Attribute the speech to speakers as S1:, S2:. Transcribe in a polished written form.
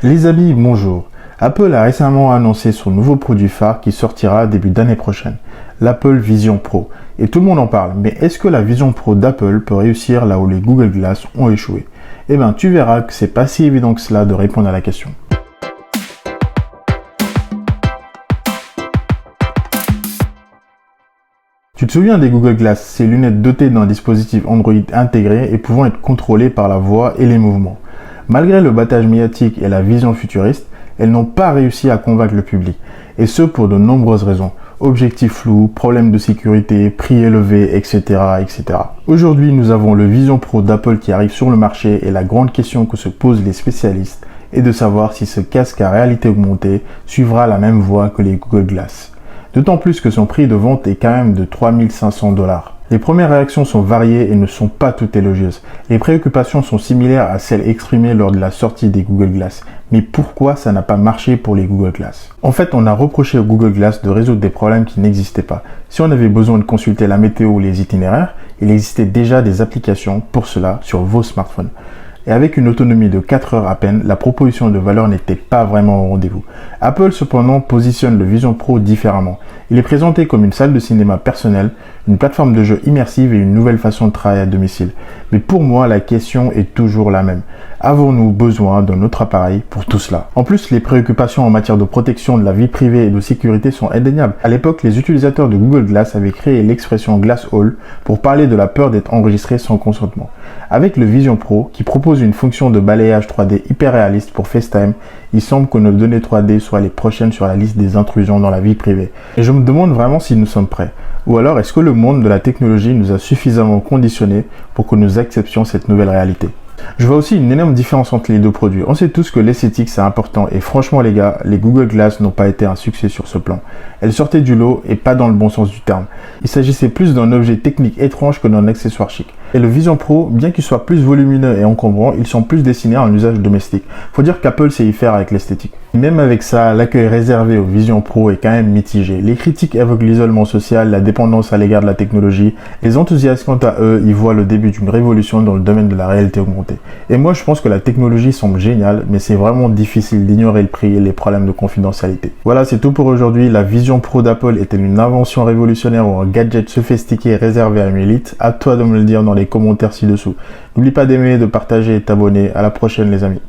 S1: Les amis, bonjour. Apple a récemment annoncé son nouveau produit phare qui sortira début d'année prochaine, l'Apple Vision Pro. Et tout le monde en parle, mais est-ce que la Vision Pro d'Apple peut réussir là où les Google Glass ont échoué? Eh bien, tu verras que c'est pas si évident que cela de répondre à la question. Tu te souviens des Google Glass, ces lunettes dotées d'un dispositif Android intégré et pouvant être contrôlées par la voix et les mouvements. Malgré le battage médiatique et la vision futuriste, elles n'ont pas réussi à convaincre le public, et ce pour de nombreuses raisons. Objectifs flous, problèmes de sécurité, prix élevés, etc., etc. Aujourd'hui, nous avons le Vision Pro d'Apple qui arrive sur le marché et la grande question que se posent les spécialistes est de savoir si ce casque à réalité augmentée suivra la même voie que les Google Glass. D'autant plus que son prix de vente est quand même de 3500 $. Les premières réactions sont variées et ne sont pas toutes élogieuses. Les préoccupations sont similaires à celles exprimées lors de la sortie des Google Glass. Mais pourquoi ça n'a pas marché pour les Google Glass? En fait, on a reproché aux Google Glass de résoudre des problèmes qui n'existaient pas. Si on avait besoin de consulter la météo ou les itinéraires, il existait déjà des applications pour cela sur vos smartphones. Et avec une autonomie de 4 heures à peine, la proposition de valeur n'était pas vraiment au rendez-vous. Apple cependant positionne le Vision Pro différemment. Il est présenté comme une salle de cinéma personnelle, une plateforme de jeu immersive et une nouvelle façon de travailler à domicile. Mais pour moi, la question est toujours la même. Avons-nous besoin d'un autre appareil pour tout cela? En plus, les préoccupations en matière de protection de la vie privée et de sécurité sont indéniables. À l'époque, les utilisateurs de Google Glass avaient créé l'expression Glass Hall pour parler de la peur d'être enregistré sans consentement. Avec le Vision Pro, qui propose une fonction de balayage 3D hyper réaliste pour FaceTime, il semble que nos données 3D soient les prochaines sur la liste des intrusions dans la vie privée. Et je me demande vraiment si nous sommes prêts. Ou alors est-ce que le monde de la technologie nous a suffisamment conditionnés pour que nous acceptions cette nouvelle réalité? Je vois aussi une énorme différence entre les deux produits. On sait tous que l'esthétique c'est important et franchement les gars, les Google Glass n'ont pas été un succès sur ce plan. Elles sortaient du lot et pas dans le bon sens du terme. Il s'agissait plus d'un objet technique étrange que d'un accessoire chic. Et le Vision Pro, bien qu'il soit plus volumineux et encombrant, ils sont plus destinés à un usage domestique. Faut dire qu'Apple sait y faire avec l'esthétique. Même avec ça, l'accueil réservé au Vision Pro est quand même mitigé. Les critiques évoquent l'isolement social, la dépendance à l'égard de la technologie. Les enthousiastes, quant à eux, y voient le début d'une révolution dans le domaine de la réalité augmentée. Et moi, je pense que la technologie semble géniale, mais c'est vraiment difficile d'ignorer le prix et les problèmes de confidentialité. Voilà, c'est tout pour aujourd'hui. La Vision Pro d'Apple est-elle une invention révolutionnaire ou un gadget sophistiqué réservé à une élite? À toi de me le dire dans les commentaires ci-dessous. N'oublie pas d'aimer, de partager et de t'abonner. À la prochaine les amis.